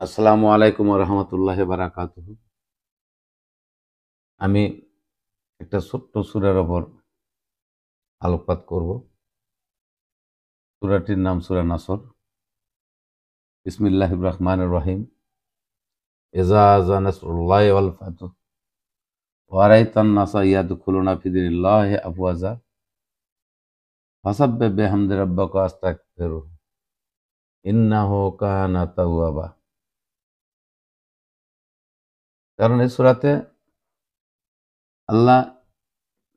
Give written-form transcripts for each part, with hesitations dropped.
আসসালামু আলাইকুম ওয়া রাহমাতুল্লাহি ওয়া বারাকাতুহু। আমি একটা ছোট্ট সূরার উপর আলোকপাত করব। সূরাটির নাম সূরা নাসর। বিসমিল্লাহির রহমানির রহিম। ইযা জা নাসরুল্লাহি ওয়াল ফাতহু ওয়া রাআইতান নাসা ইয়াদখুলুনা ফি দীনিল্লাহি আফওয়াজা ফাসাব্বিহ বিহামদি রাব্বিকা ওয়াস্তাগফিরহু ইন্নাহু কানা তাওয়াবা। কারণ এই সূরাতে আল্লাহ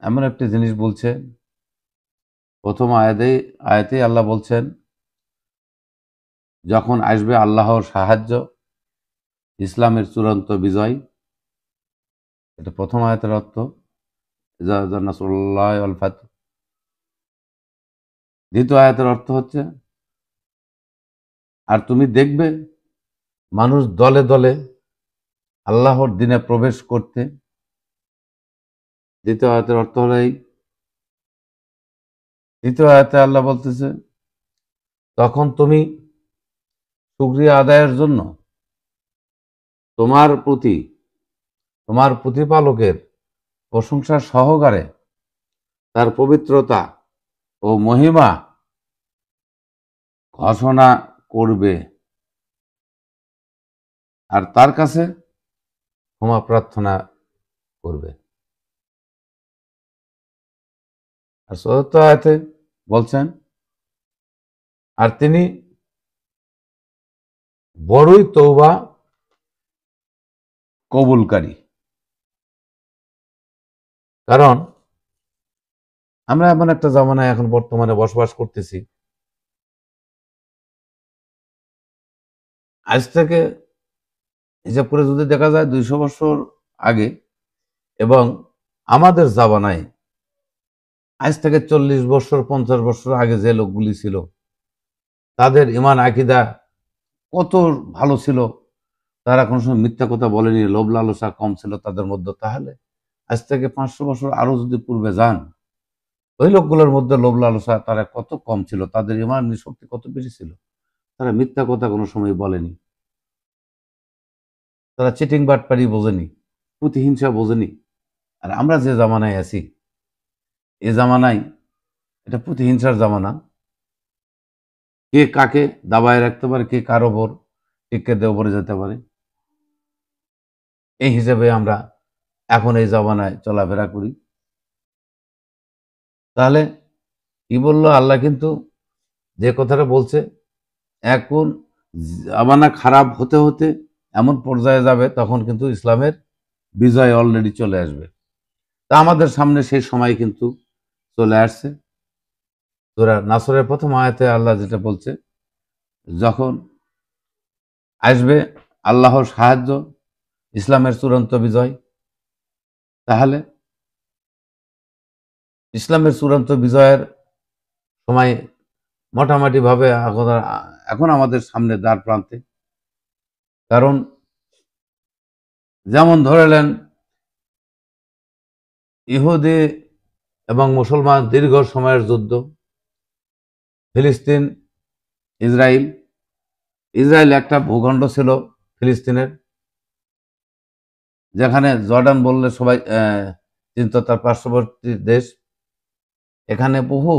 এমন একটি জিনিস বলছে, প্রথম আয়াতেই আল্লাহ বলছেন, যখন আসবে আল্লাহর সাহায্য, ইসলামের চূড়ান্ত বিজয়। এটা প্রথম আয়াতের অর্থ, ইযা জা নাসরুল্লাহি ওয়াল ফাতহু। দ্বিতীয় আয়াতের অর্থ হচ্ছে, আর তুমি দেখবে মানুষ দলে দলে আল্লাহর দিনে প্রবেশ করতে। দ্বিতীয় আয়াতের অর্থ হলো এই। দ্বিতীয় আয়াতে আল্লাহ বলতেছে, তখন তুমি শুকরিয়া আদায়ের জন্য তোমার প্রতি তোমার প্রতিপালকের প্রশংসা সহকারে তার পবিত্রতা ও মহিমা ঘোষণা করবে আর তার কাছে ক্ষমা প্রার্থনা করবে। আর চতুর্থ আয়াতে বলছেন, আর তিনি বড়ই তওবা কবুলকারী। কারণ আমরা এমন একটা জামানায় এখন বর্তমানে বসবাস করতেছি, আজ থেকে হিসাব করে যদি দেখা যায় 200 বছর আগে এবং আমাদের জামানায় আজ থেকে 40 বছর 50 বছর আগে যে লোকগুলি ছিল, তাদের ইমান আকীদা কত ভালো ছিল। তারা কোনো সময় মিথ্যা কথা বলেনি, লোভ লালসা কম ছিল তাদের মধ্যে। তাহলে আজ থেকে 500 বছর আরো যদি পূর্বে যান, ওই লোকগুলোর মধ্যে লোভ লালসা তারা কত কম ছিল, তাদের ইমান শক্তি কত বেশি ছিল। তারা মিথ্যা কথা কোনো সময় বলেনি, তারা চিটিং বাটপারি বোঝেনি, প্রতিহিংসা বোঝেনি। আর আমরা যে জামানায় আছি, এ জামানায় এটা প্রতিহিংসার জামানা। কে কাকে দাবায় রাখতে পারে, কে কার ওপর টিকে দিয়ে উপরে যেতে পারে, এই হিসেবে আমরা এখন এই জামানায় চলাফেরা করি। তাহলে কি বললো আল্লাহ? কিন্তু যে কথাটা বলছে, এখন জামানা খারাপ হতে হতে এমন পর্যায়ে যাবে, তখন কিন্তু ইসলামের বিজয় অলরেডি চলে আসবে। তা আমাদের সামনে সেই সময় কিন্তু চলে আসছে। সূরা নাসরের প্রথম আয়াতে আল্লাহ যেটা বলছে, যখন আসবে আল্লাহর সাহায্য, ইসলামের চূড়ান্ত বিজয়, তাহলে ইসলামের চূড়ান্ত বিজয়ের সময় মোটামুটি ভাবে এখন আমাদের সামনে দ্বার প্রান্তে। কারণ যেমন ধরে নেন, ইহুদি এবং মুসলমান দীর্ঘ সময়ের যুদ্ধ, ফিলিস্তিন ইসরায়েল। ইসরায়েল একটা ভূখণ্ড ছিল ফিলিস্তিনের, যেখানে জর্ডান বললে সবাই চিন্ত, তার পার্শ্ববর্তী দেশ। এখানে বহু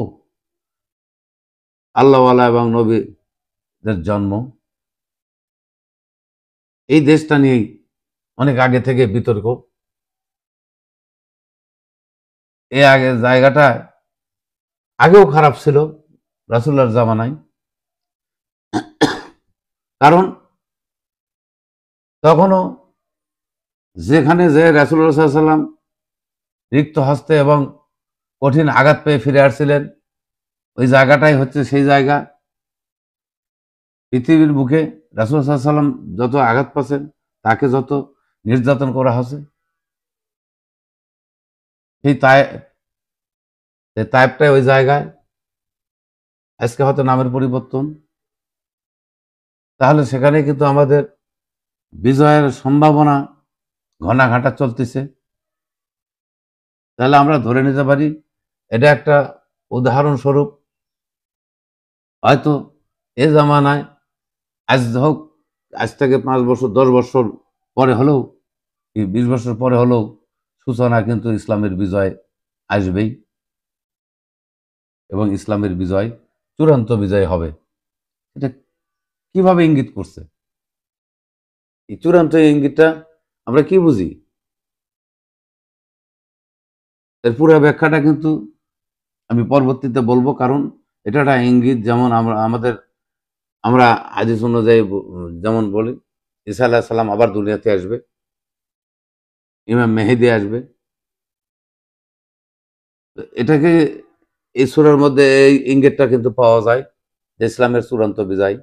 আল্লাহওয়ালা এবং নবীদের জন্ম। এই দেশটা নিয়েই অনেক আগে থেকে বিতর্ক। এই আগে জায়গাটা আগেও খারাপ ছিল রাসূলুল্লাহর জামানায়। কারণ তখনও যেখানে যে রাসূলুল্লাহ সাল্লাল্লাহু আলাইহি ওয়াসাল্লাম রিক্ত হস্তে এবং কঠিন আঘাত পেয়ে ফিরে আসছিলেন, ওই জায়গাটাই হচ্ছে সেই জায়গা। পৃথিবীর বুকে রাসূলুল্লাহ সাল্লাল্লাহু আলাইহি ওয়াসাল্লাম যত আঘাত পাচ্ছেন, তাকে যত নির্যাতন করা হচ্ছে, সেই তায়েফটাই ওই জায়গায়। আজকে হয়তো নামের পরিবর্তন। তাহলে সেখানে কিন্তু আমাদের বিজয়ের সম্ভাবনা ঘনাঘাটা চলতেছে। তাহলে আমরা ধরে নিতে পারি, এটা একটা উদাহরণস্বরূপ। হয়তো এ জামানায় আজ হোক আজ থেকে 5 বছর 10 বছর পরে হলেও, 20 বছর পরে হলেও সূচনা কিন্তু ইসলামের বিজয় আসবেই, এবং ইসলামের বিজয় চূড়ান্ত বিজয় হবে। এটা কিভাবে ইঙ্গিত করছে? এই চূড়ান্ত ইঙ্গিতটা আমরা কি বুঝি? এর পুরো ব্যাখ্যাটা কিন্তু আমি পরবর্তীতে বলবো, কারণ এটা একটা ইঙ্গিত। যেমন আমরা হাদিস অনুযায়ী যেমন বলি, ঈসা আলাইহিস সালাম আবার দুনিয়াতে আসবে, ইমাম মেহেদী আসবে। এটাকে এই সূরার মধ্যে এই ইঙ্গিতটা কিন্তু পাওয়া যায় যে ইসলামের চূড়ান্ত বিজয়।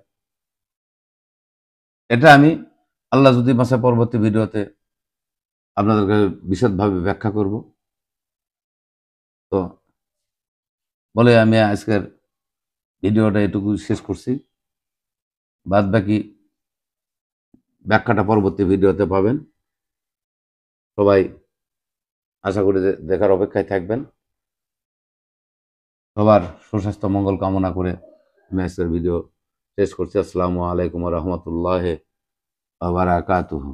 এটা আমি আল্লাহ যদি বাঁচায় পরবর্তী ভিডিওতে আপনাদেরকে বিশদভাবে ব্যাখ্যা করব। তো বলে আমি আজকের ভিডিওটা এটুকু শেষ করছি। বাদ বাকি ব্যাখ্যাটা পরবর্তী ভিডিওতে পাবেন। সবাই আশা করি যে দেখার অপেক্ষায় থাকবেন। সবার সুস্বাস্থ্য মঙ্গল কামনা করে আমি আজকের ভিডিও শেষ করছি। আসসালামু আলাইকুম ওয়া রাহমাতুল্লাহি ওয়া বারাকাতুহু।